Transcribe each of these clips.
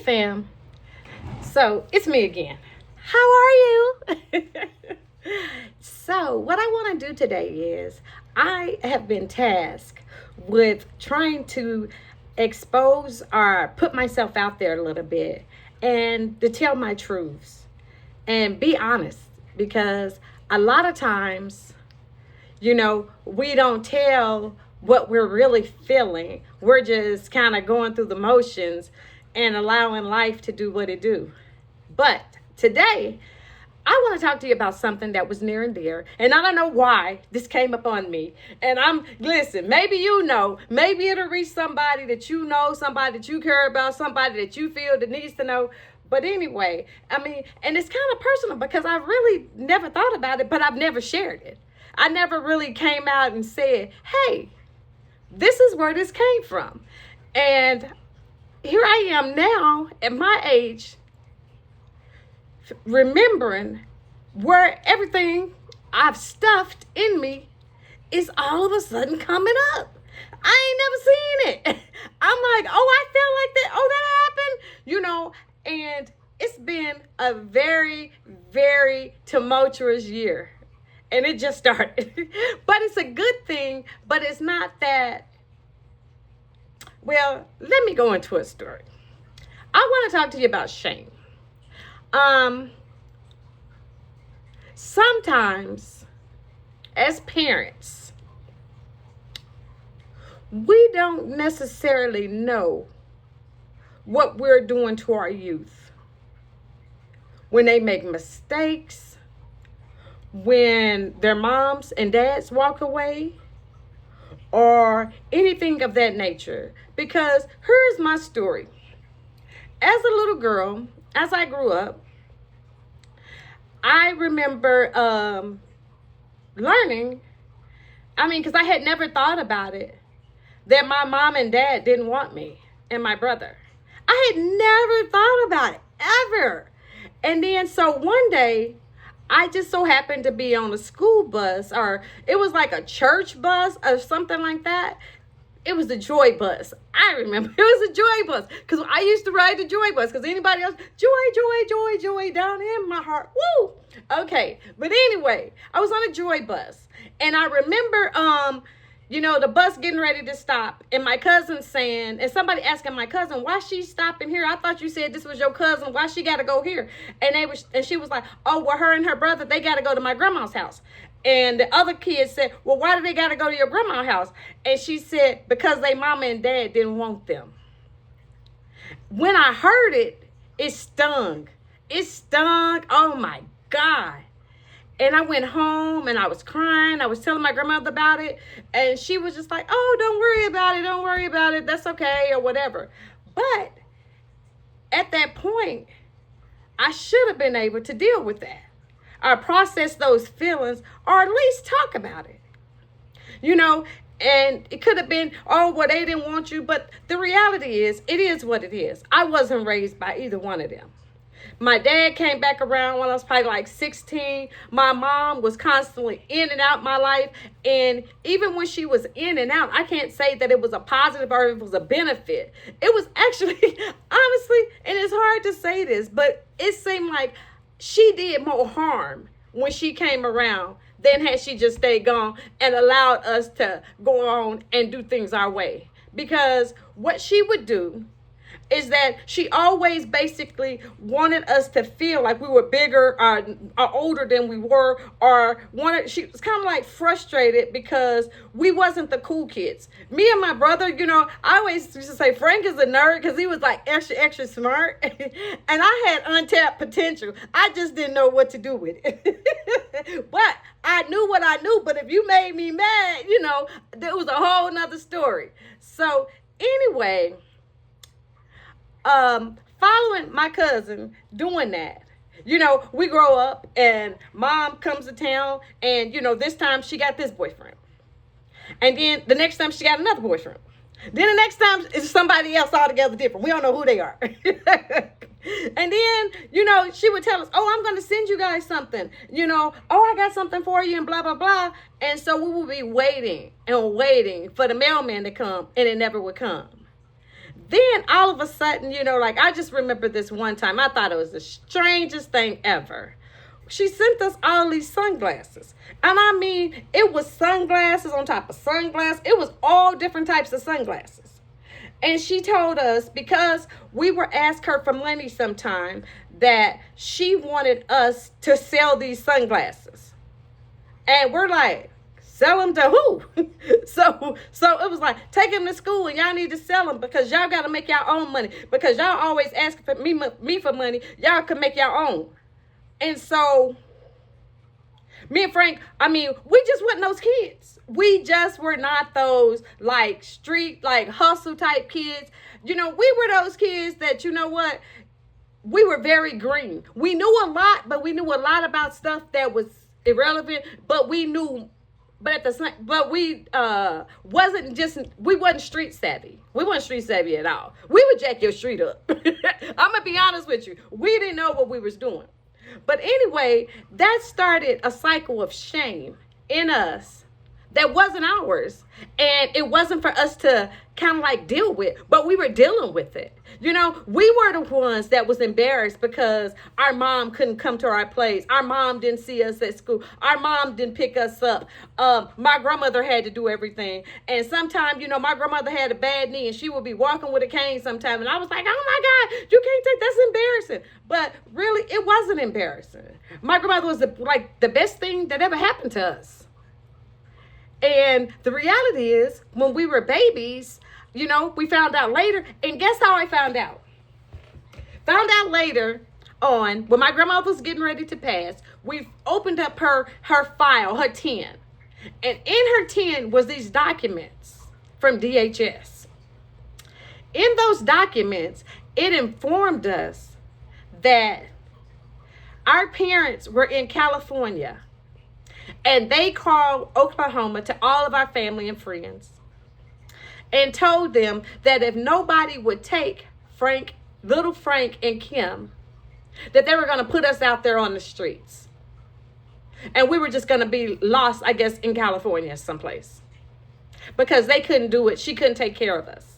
fam. So it's me again. How are you? So what I want to do today is I have been tasked with trying to expose or put myself out there a little bit and to tell my truths and be honest, because a lot of times, we don't tell what we're really feeling. We're just kind of going through the motions and allowing life to do what it do. But today, I want to talk to you about something that was near and dear. And I don't know why this came upon me. And listen, maybe maybe it'll reach somebody that you know, somebody that you care about, somebody that you feel that needs to know. But anyway, and it's kind of personal because I really never thought about it, but I've never shared it. I never really came out and said, hey, this is where this came from. And here I am now at my age, remembering where everything I've stuffed in me is all of a sudden coming up. I ain't never seen it. I'm like, oh, I felt like that. Oh, that happened, and it's been a very, very tumultuous year. And it just started. But it's a good thing, but it's not that. Well, let me go into a story. I want to talk to you about shame. Sometimes as parents, we don't necessarily know what we're doing to our youth when they make mistakes, when their moms and dads walk away, or anything of that nature. Because here's my story. As a little girl, as I grew up, I remember learning, because I had never thought about it, that my mom and dad didn't want me and my brother. I had never thought about it, ever. And then so one day, I just so happened to be on a school bus, or it was like a church bus or something like that. It was the Joy bus. I remember it was a Joy bus because I used to ride the Joy bus because anybody else, joy down in my heart. Woo! Okay. But anyway, I was on a Joy bus and I remember, the bus getting ready to stop and my cousin saying, and somebody asking my cousin, why she stopping here? I thought you said this was your cousin. Why she got to go here? And she was like, oh, well, her and her brother, they got to go to my grandma's house. And the other kids said, well, why do they got to go to your grandma's house? And she said, because they mama and dad didn't want them. When I heard it, it stung. It stung. Oh my God. And I went home and I was crying. I was telling my grandmother about it. And she was just like, oh, don't worry about it. Don't worry about it. That's okay, or whatever. But at that point, I should have been able to deal with that, or process those feelings, or at least talk about it. And it could have been, oh, well, they didn't want you. But the reality is, it is what it is. I wasn't raised by either one of them. My dad came back around when I was probably like 16. My mom was constantly in and out my life. And even when she was in and out, I can't say that it was a positive or it was a benefit. It was actually, honestly, and it's hard to say this, but it seemed like she did more harm when she came around than had she just stayed gone and allowed us to go on and do things our way. Because what she would do is that she always basically wanted us to feel like we were bigger or older than we were, or she was kind of like frustrated because we wasn't the cool kids. Me and my brother, I always used to say Frank is a nerd because he was like extra smart. And I had untapped potential. I just didn't know what to do with it. But I knew what I knew. But if you made me mad, there was a whole nother story. So anyway, following my cousin doing that, we grow up and mom comes to town and, this time she got this boyfriend. And then the next time she got another boyfriend. Then the next time it's somebody else altogether different. We don't know who they are. And then, she would tell us, oh, I'm going to send you guys something, oh, I got something for you and blah, blah, blah. And so we would be waiting and waiting for the mailman to come, and it never would come. Then all of a sudden, like I just remember this one time. I thought it was the strangest thing ever. She sent us all these sunglasses. And I mean, it was sunglasses on top of sunglasses. It was all different types of sunglasses. And she told us, because we were asked her for money sometime, that she wanted us to sell these sunglasses. And we're like, sell them to who? so it was like, take them to school and y'all need to sell them because y'all got to make your own money. Because y'all always ask for me for money. Y'all can make your own. And so me and Frank, we just weren't those kids. We just were not those like street, like hustle type kids. We were those kids that, what? We were very green. We knew a lot, but we knew a lot about stuff that was irrelevant, but we knew, we wasn't street savvy. We weren't street savvy at all. We would jack your street up. I'm going to be honest with you. We didn't know what we was doing. But anyway, that started a cycle of shame in us that wasn't ours. And it wasn't for us to kind of like deal with, but we were dealing with it. We were the ones that was embarrassed because our mom couldn't come to our place. Our mom didn't see us at school. Our mom didn't pick us up. My grandmother had to do everything. And sometimes, my grandmother had a bad knee and she would be walking with a cane sometime. And I was like, oh my God, you can't take, that's embarrassing. But really, it wasn't embarrassing. My grandmother was the best thing that ever happened to us. And the reality is, when we were babies, we found out later. And guess how I found out? Found out later on, when my grandmother was getting ready to pass, we opened up her file, her 10. And in her 10 was these documents from DHS. In those documents, it informed us that our parents were in California. And they called Oklahoma to all of our family and friends and told them that if nobody would take little Frank and Kim, that they were going to put us out there on the streets. And we were just going to be lost, I guess, in California someplace. Because they couldn't do it. She couldn't take care of us.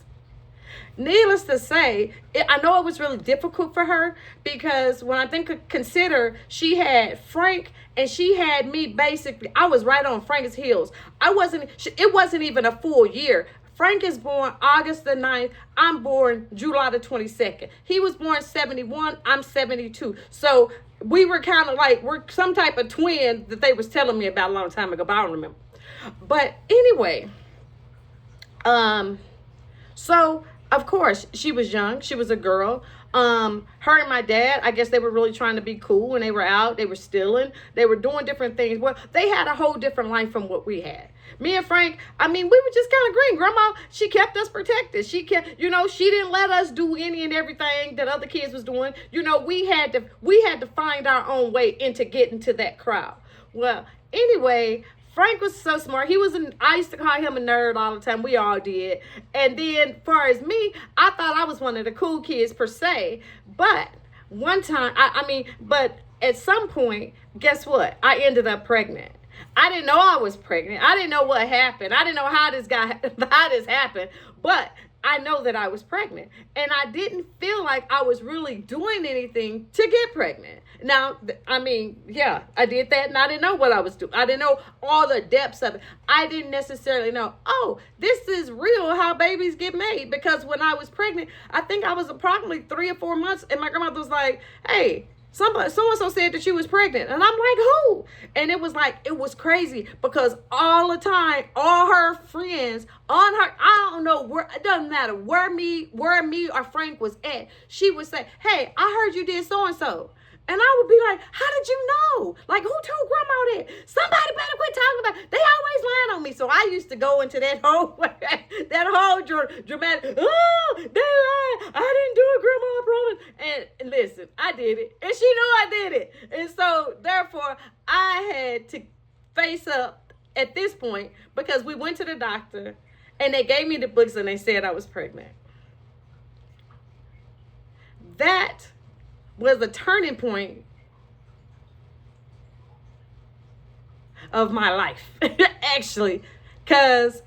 Needless to say, I know it was really difficult for her because when I consider she had Frank and she had me, basically, I was right on Frank's heels. It wasn't even a full year. Frank is born August the 9th. I'm born July the 22nd. He was born 71. I'm 72. So we were kind of like, we're some type of twin that they was telling me about a long time ago, but I don't remember. But anyway, so of course, she was young. She was a girl. Her and my dad, I guess they were really trying to be cool when they were out. They were stealing. They were doing different things. Well, they had a whole different life from what we had. Me and Frank, we were just kind of green. Grandma, she kept us protected. She kept, she didn't let us do any and everything that other kids was doing. We had to find our own way into getting to that crowd. Well, anyway, Frank was so smart. I used to call him a nerd all the time. We all did. And then, as far as me, I thought I was one of the cool kids per se. But one time, but at some point, guess what? I ended up pregnant. I didn't know I was pregnant. I didn't know what happened. I didn't know how this happened. But I know that I was pregnant. And I didn't feel like I was really doing anything to get pregnant. Now, yeah, I did that and I didn't know what I was doing. I didn't know all the depths of it. I didn't necessarily know, this is real how babies get made. Because when I was pregnant, I think I was approximately 3 or 4 months and my grandmother was like, hey, so-and-so said that she was pregnant. And I'm like, who? And it was crazy because all the time, all her friends I don't know where, it doesn't matter where me or Frank was at. She would say, hey, I heard you did so-and-so. And I would be like, how did you know? Like, who told grandma that? Somebody better quit talking about it. They always lying on me. So I used to go into that whole dramatic, they lied. I didn't do it, grandma, I promise. And listen, I did it. And she knew I did it. And so, therefore, I had to face up at this point because we went to the doctor and they gave me the books and they said I was pregnant. That was a turning point of my life, actually, because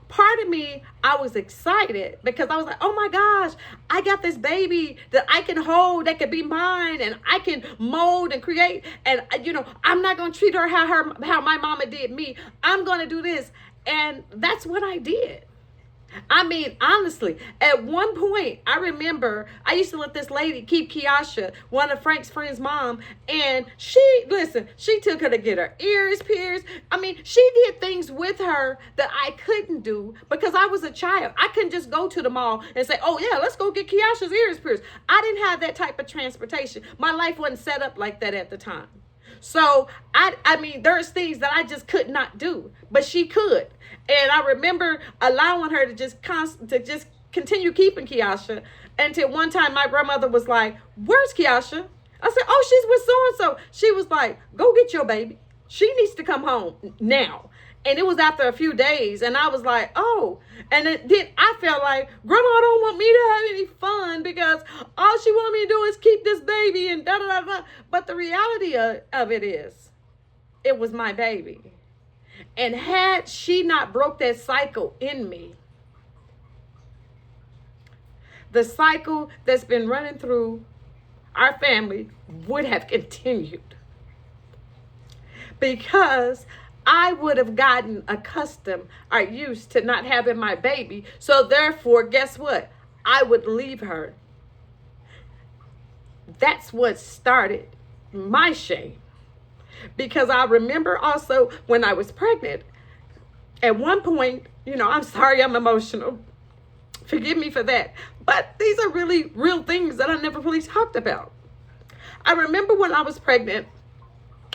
part of me, I was excited because I was like, oh my gosh, I got this baby that I can hold, that could be mine, and I can mold and create. And, I'm not going to treat her how my mama did me. I'm going to do this. And that's what I did. I mean, honestly, at one point, I remember I used to let this lady keep Kiasha, one of Frank's friends' mom, and she took her to get her ears pierced. I mean, she did things with her that I couldn't do because I was a child. I couldn't just go to the mall and say, oh yeah, let's go get Kiasha's ears pierced. I didn't have that type of transportation. My life wasn't set up like that at the time. So, I mean, there's things that I just could not do, but she could. And I remember allowing her to just continue keeping Kiasha until one time my grandmother was like, where's Kiasha? I said, oh, she's with so-and-so. She was like, go get your baby. She needs to come home now. And it was after a few days, and I was like, oh. And then I felt like, Grandma don't want me to have any fun because all she wanted me to do is keep this baby and da-da-da-da. But the reality of it is, it was my baby. And had she not broke that cycle in me, the cycle that's been running through our family would have continued. Because I would have gotten accustomed or used to not having my baby. So therefore, guess what? I would leave her. That's what started my shame. Because I remember also when I was pregnant, at one point, I'm sorry I'm emotional. Forgive me for that. But these are really real things that I never really talked about. I remember when I was pregnant,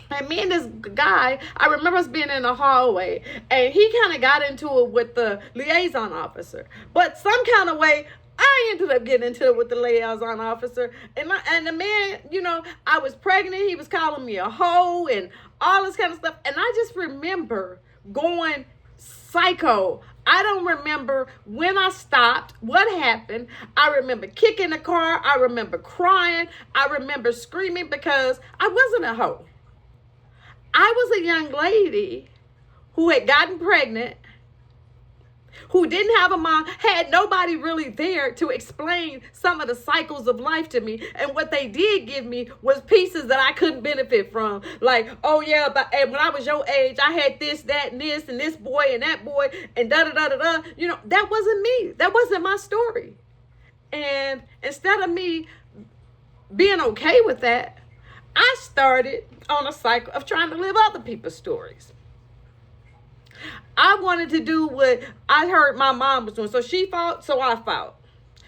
and me and this guy, I remember us being in the hallway, and he kind of got into it with the liaison officer. But some kind of way, I ended up getting into it with the liaison officer. And the man, I was pregnant. He was calling me a hoe and all this kind of stuff. And I just remember going psycho. I don't remember when I stopped, what happened. I remember kicking the car. I remember crying. I remember screaming because I wasn't a hoe. I was a young lady who had gotten pregnant, who didn't have a mom, had nobody really there to explain some of the cycles of life to me. And what they did give me was pieces that I couldn't benefit from. Like, oh yeah, but and when I was your age, I had this, that, and this boy and that boy and da-da-da-da-da. That wasn't me. That wasn't my story. And instead of me being okay with that, I started on a cycle of trying to live other people's stories. I wanted to do what I heard my mom was doing. So she fought, so I fought.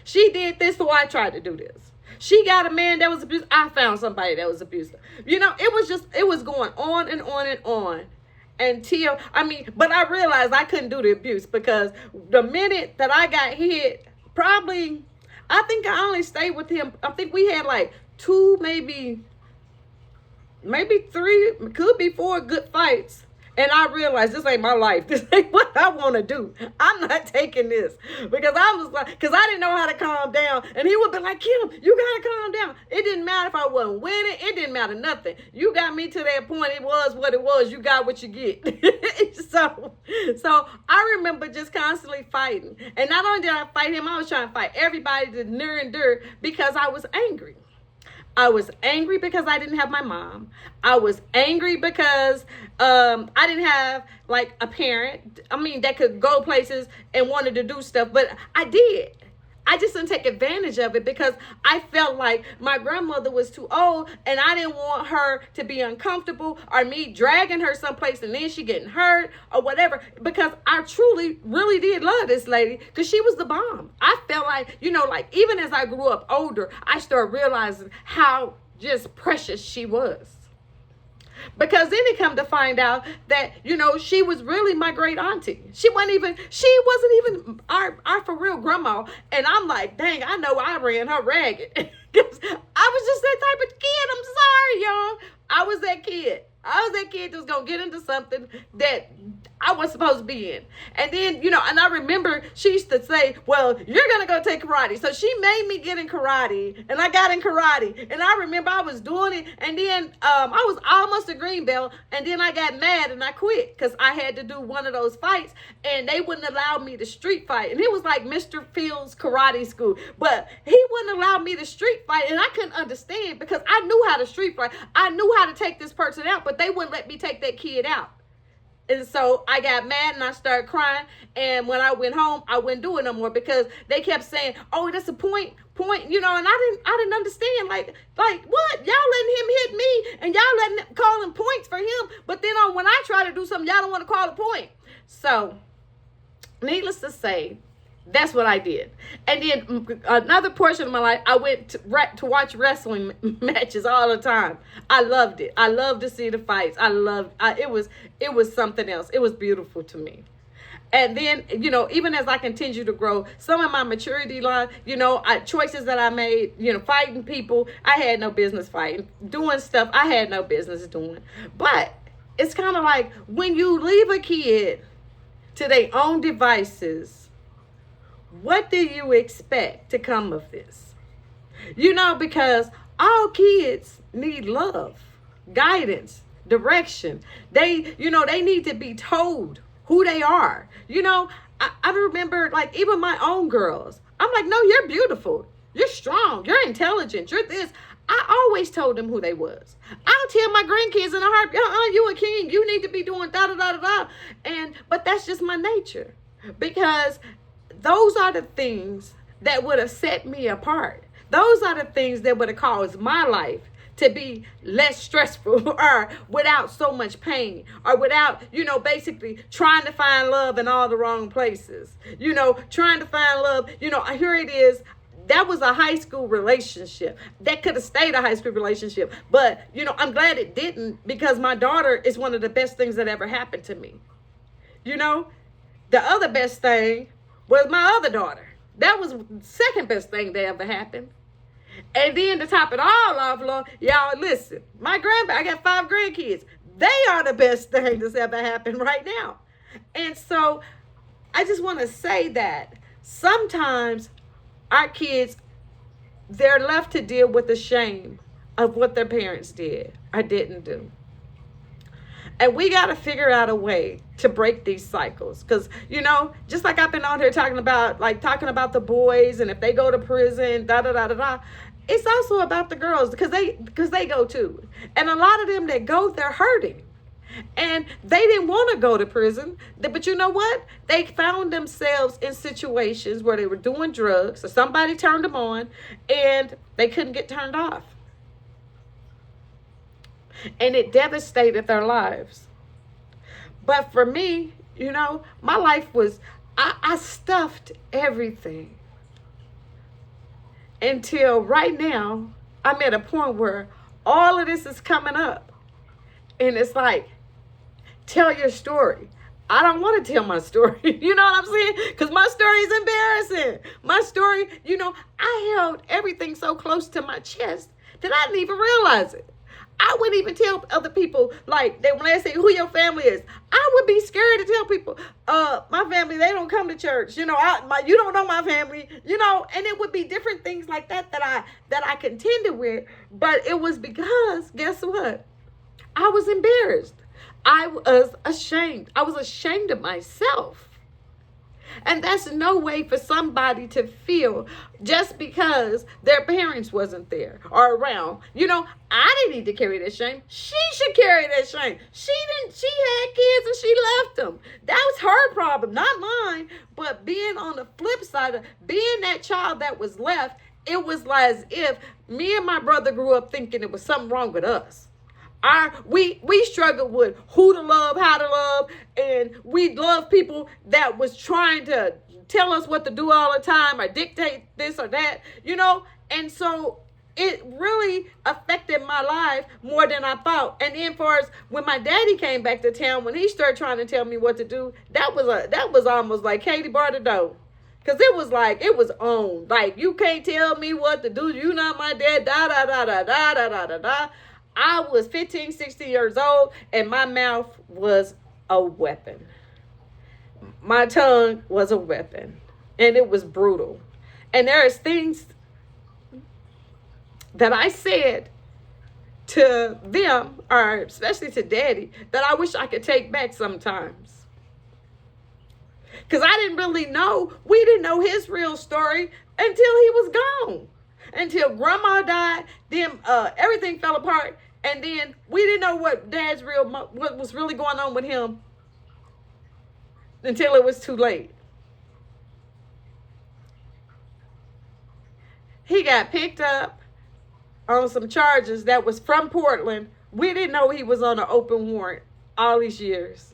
She did this, so I tried to do this. She got a man that was abusive. I found somebody that was abusive. It was going on and on and on. Until, but I realized I couldn't do the abuse because the minute that I got hit, I think I only stayed with him. I think we had like 2, maybe 3, could be 4 good fights. And I realized this ain't my life. This ain't what I want to do. I'm not taking this. Because I was like, because I didn't know how to calm down. And he would be like, Kim, you got to calm down. It didn't matter if I wasn't winning. It didn't matter nothing. You got me to that point. It was what it was. You got what you get. So I remember just constantly fighting. And not only did I fight him, I was trying to fight everybody to near and dear because I was angry. I was angry because I didn't have my mom. I was angry because I didn't have like a parent, that could go places and wanted to do stuff, but I did. I just didn't take advantage of it because I felt like my grandmother was too old and I didn't want her to be uncomfortable or me dragging her someplace and then she getting hurt or whatever, because I truly, really did love this lady because she was the bomb. I felt like, even as I grew up older, I started realizing how just precious she was. Because then it come to find out that, she was really my great auntie. She wasn't even our for real grandma. And I'm like, dang, I know I ran her ragged. Because I was just that type of kid. I'm sorry, y'all. I was that kid that was going to get into something that I was supposed to be in. And then, and I remember she used to say, well, you're going to go take karate. So she made me get in karate, and I got in karate. And I remember I was doing it, and then I was almost a green belt, and then I got mad and I quit because I had to do one of those fights, and they wouldn't allow me to street fight. And it was like Mr. Fields Karate School, but he wouldn't allow me to street fight, and I couldn't understand because I knew how to street fight. I knew how to take this person out, but they wouldn't let me take that kid out. And so I got mad and I started crying. And when I went home, I wouldn't do it no more because they kept saying, oh, that's a point, and I didn't understand. Like what? Y'all letting him hit me and y'all calling points for him. But then when I try to do something, y'all don't want to call a point. So needless to say, that's what I did. And then another portion of my life, I went to watch wrestling matches all the time. I loved it. I loved to see the fights. It was something else. It was beautiful to me. And then, even as I continue to grow, some of my maturity line, choices that I made, fighting people, I had no business fighting, doing stuff I had no business doing. But it's kind of like when you leave a kid to their own devices, what do you expect to come of this? Because all kids need love, guidance, direction. They need to be told who they are. I remember, like, even my own girls. I'm like, no, you're beautiful. You're strong. You're intelligent. You're this. I always told them who they was. I'll tell my grandkids in a heartbeat, you a king. You need to be doing da-da-da-da-da. But that's just my nature. Because those are the things that would have set me apart. Those are the things that would have caused my life to be less stressful or without so much pain or without, basically trying to find love in all the wrong places. Trying to find love. Here it is. That was a high school relationship. That could have stayed a high school relationship. But, I'm glad it didn't because my daughter is one of the best things that ever happened to me. The other best thing was my other daughter. That was the second best thing that ever happened. And then to top it all off, Lord, y'all listen, I got 5 grandkids. They are the best thing that's ever happened right now. And so I just want to say that sometimes our kids, they're left to deal with the shame of what their parents did or didn't do. And we got to figure out a way to break these cycles. Because, just like I've been on here talking about the boys and if they go to prison, da-da-da-da-da. It's also about the girls because they go too. And a lot of them that go, they're hurting. And they didn't want to go to prison. But you know what? They found themselves in situations where they were doing drugs or somebody turned them on and they couldn't get turned off. And it devastated their lives. But for me, my life was, I stuffed everything. Until right now, I'm at a point where all of this is coming up. And it's like, tell your story. I don't want to tell my story. You know what I'm saying? Because my story is embarrassing. My story, I held everything so close to my chest that I didn't even realize it. I wouldn't even tell other people, like, when they say who your family is, I would be scared to tell people, my family, they don't come to church. You don't know my family, and it would be different things like that I contended with. But it was because, guess what? I was embarrassed. I was ashamed. I was ashamed of myself. And that's no way for somebody to feel just because their parents wasn't there or around. I didn't need to carry that shame. She should carry that shame. She had kids and she left them. That was her problem, not mine. But being on the flip side of being that child that was left, it was as if me and my brother grew up thinking there was something wrong with us. We struggled with who to love, how to love, and we loved people that was trying to tell us what to do all the time or dictate this or that, and so it really affected my life more than I thought. And then far as when my daddy came back to town, when he started trying to tell me what to do, that was almost like Katie bar the door. Because it was on. Like, you can't tell me what to do. You not my dad, da da da da da da da da da. I was 15, 16 years old, and my mouth was a weapon. my tongue was a weapon, and it was brutal. And there is things that I said to them, or especially to Daddy, that I wish I could take back sometimes. Because I didn't really know, we didn't know his real story until he was gone. Until Grandma died, then everything fell apart, and then we didn't know what what was really going on with him until it was too late. He got picked up on some charges that was from Portland. We didn't know he was on an open warrant all these years.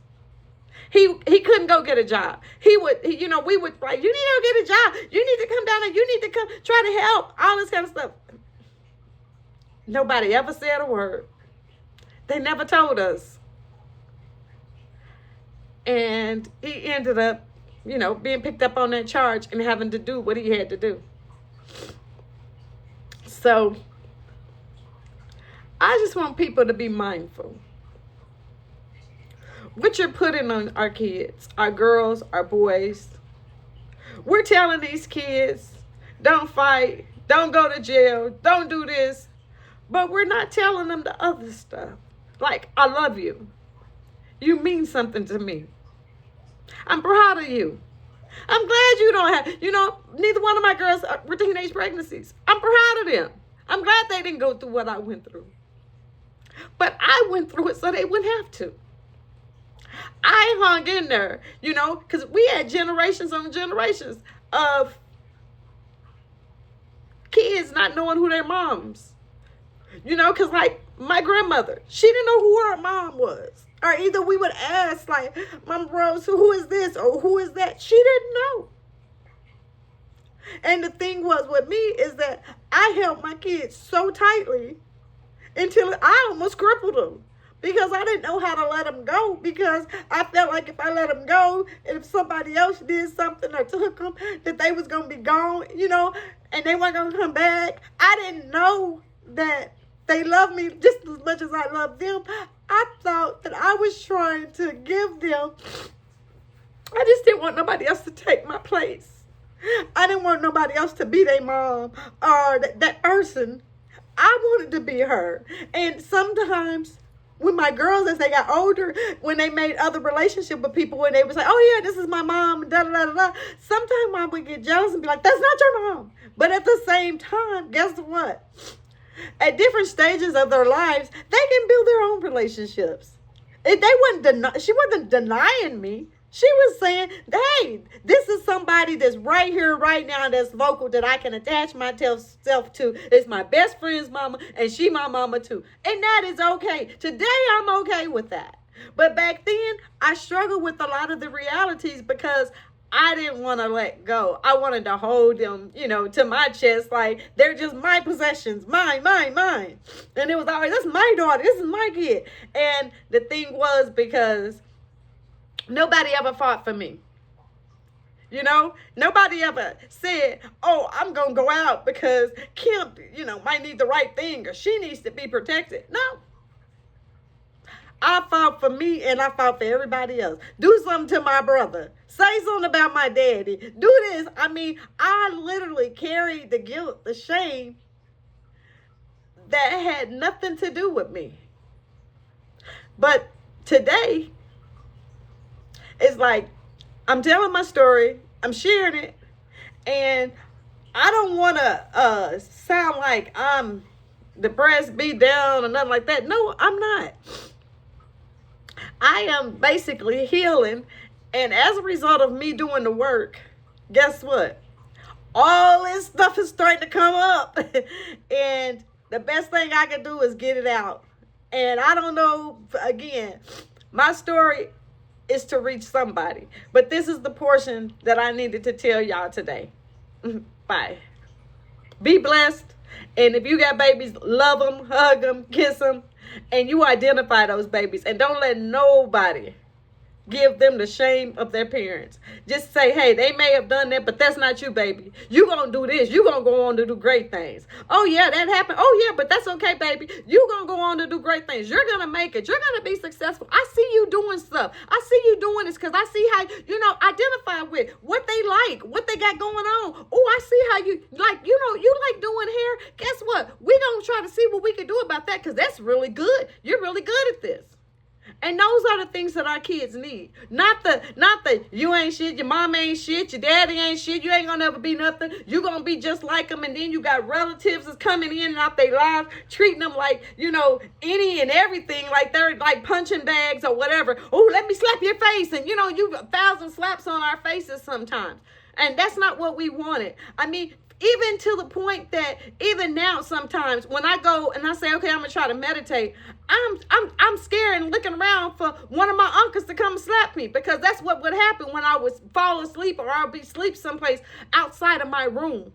He couldn't go get a job. We would like, you need to go get a job. You need to come down and you need to come try to help. All this kind of stuff. Nobody ever said a word. They never told us. And he ended up, being picked up on that charge and having to do what he had to do. So I just want people to be mindful. What you're putting on our kids, our girls, our boys. We're telling these kids, don't fight, don't go to jail, don't do this. But we're not telling them the other stuff. Like, I love you. You mean something to me. I'm proud of you. I'm glad you don't have, neither one of my girls were teenage pregnancies. I'm proud of them. I'm glad they didn't go through what I went through. But I went through it so they wouldn't have to. I hung in there, because we had generations on generations of kids not knowing who their moms. Because like my grandmother, she didn't know who her mom was. Or either we would ask like, Moma Rose, who is this or who is that? She didn't know. And the thing was with me is that I held my kids so tightly until I almost crippled them. Because I didn't know how to let them go. Because I felt like if I let them go, if somebody else did something or took them, that they was going to be gone, and they weren't going to come back. I didn't know that they loved me just as much as I loved them. I thought that I was trying to give them. I just didn't want nobody else to take my place. I didn't want nobody else to be their mom or that person. I wanted to be her. And sometimes when my girls, as they got older, when they made other relationship with people, when they would say, oh yeah, this is my mom, da da da da, sometimes mom would get jealous and be like, that's not your mom. But at the same time, guess what? At different stages of their lives, they can build their own relationships. She wasn't denying me. She was saying, hey, this is somebody that's right here, right now, that's local, that I can attach myself to. It's my best friend's mama, and she my mama too. And that is okay. Today, I'm okay with that. But back then, I struggled with a lot of the realities because I didn't want to let go. I wanted to hold them, to my chest like they're just my possessions, mine. And it was always, that's my daughter, this is my kid. And the thing was, because nobody ever fought for me. Nobody ever said, oh, I'm going to go out because Kim, might need the right thing or she needs to be protected. No. I fought for me and I fought for everybody else. Do something to my brother. Say something about my daddy. Do this. I literally carried the guilt, the shame that had nothing to do with me. But today, it's like, I'm telling my story, I'm sharing it, and I don't want to sound like I'm depressed, beat down, or nothing like that. No, I'm not. I am basically healing, and as a result of me doing the work, guess what? All this stuff is starting to come up, and the best thing I can do is get it out. And I don't know, again, my story is to reach somebody. But this is the portion that I needed to tell y'all today. Bye. Be blessed. And if you got babies, love them, hug them, kiss them. And you identify those babies. And don't let nobody give them the shame of their parents. Just say, hey, they may have done that, but that's not you, baby. You gonna do this. You gonna go on to do great things. Oh yeah, that happened. Oh yeah, but that's okay, baby. You gonna go on to do great things. You're gonna make it. You're gonna be successful. I see you doing stuff. I see you doing this because I see how, identify with what they like, what they got going on. Oh, I see how you like, you like doing hair. Guess what? We gonna try to see what we can do about that because that's really good. You're really good at this. And those are the things that our kids need. Not the you ain't shit, your mom ain't shit, your daddy ain't shit, you ain't gonna ever be nothing. You gonna be just like them, and then you got relatives that's coming in and out their lives, treating them like, any and everything, like they're like punching bags or whatever. Oh, let me slap your face. And you 1,000 slaps on our faces sometimes. And that's not what we wanted. I mean, even to the point that even now sometimes when I go and I say, okay, I'm gonna try to meditate, I'm scared and looking around for one of my uncles to come slap me, because that's what would happen when I would fall asleep or I'll be asleep someplace outside of my room.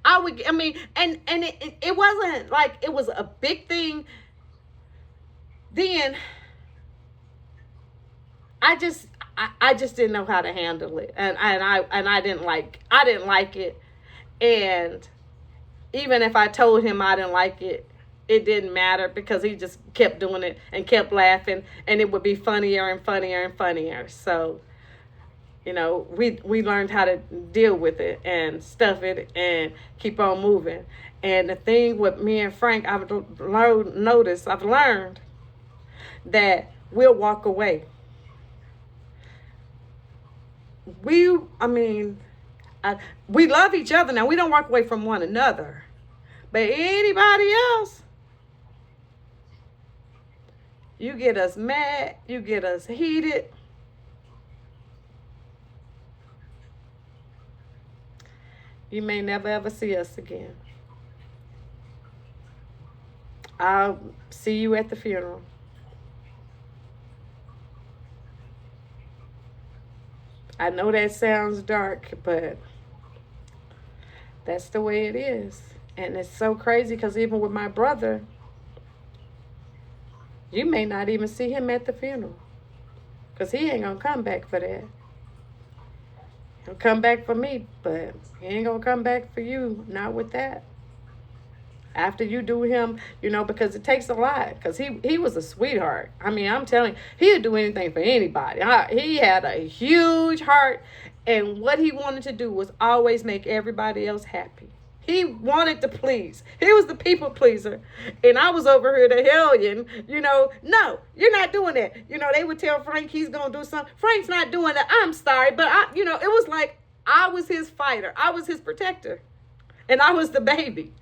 It wasn't like it was a big thing then. I just didn't know how to handle it, and I didn't like it. And even if I told him I didn't like it, it didn't matter, because he just kept doing it and kept laughing, and it would be funnier and funnier and funnier. So, we learned how to deal with it and stuff it and keep on moving. And the thing with me and Frank, I've learned that we'll walk away. We love each other now. We don't walk away from one another. But anybody else, you get us mad, you get us heated. You may never ever see us again. I'll see you at the funeral. I know that sounds dark, but that's the way it is. And it's so crazy because even with my brother, you may not even see him at the funeral, because he ain't going to come back for that. He'll come back for me, but he ain't going to come back for you, not with that. After you do him, because it takes a lot, because he was a sweetheart. I mean, I'm telling you, he'd do anything for anybody. He had a huge heart, and what he wanted to do was always make everybody else happy. He wanted to please. He was the people pleaser. And I was over here the hellion, no, you're not doing that. They would tell Frank he's going to do something. Frank's not doing that. I'm sorry, but it was like I was his fighter. I was his protector, and I was the baby.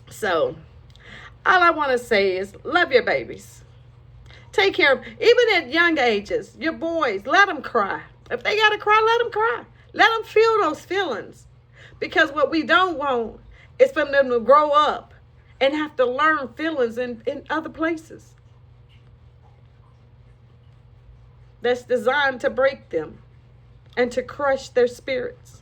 So, all I want to say is love your babies. Take care of, even at young ages, your boys, let them cry. If they got to cry, let them cry. Let them feel those feelings. Because what we don't want is for them to grow up and have to learn feelings in other places. That's designed to break them and to crush their spirits.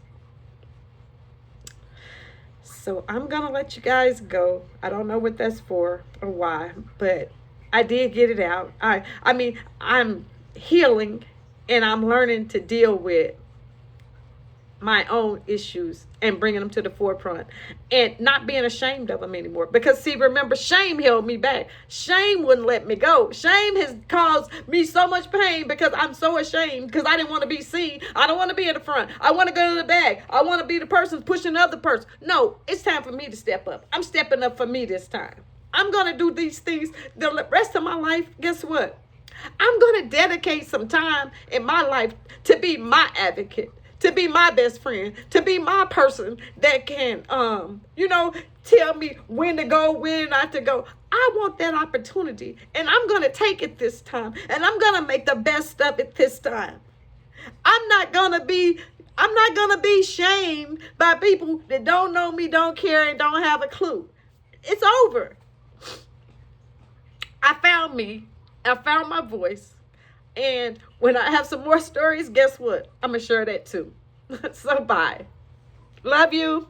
So I'm going to let you guys go. I don't know what that's for or why, but I did get it out. I'm healing, and I'm learning to deal with my own issues and bringing them to the forefront and not being ashamed of them anymore. Because see, remember, shame held me back. Shame wouldn't let me go. Shame has caused me so much pain because I'm so ashamed, because I didn't want to be seen. I don't want to be in the front. I want to go to the back. I want to be the person pushing the other person. No, it's time for me to step up. I'm stepping up for me this time. I'm going to do these things the rest of my life. Guess what? I'm going to dedicate some time in my life to be my advocate, to be my best friend, to be my person that can, tell me when to go, when not to go. I want that opportunity, and I'm going to take it this time, and I'm going to make the best of it this time. I'm not going to be shamed by people that don't know me, don't care, and don't have a clue. It's over. I found me. I found my voice. And when I have some more stories, guess what? I'm going to share that too. So bye. Love you.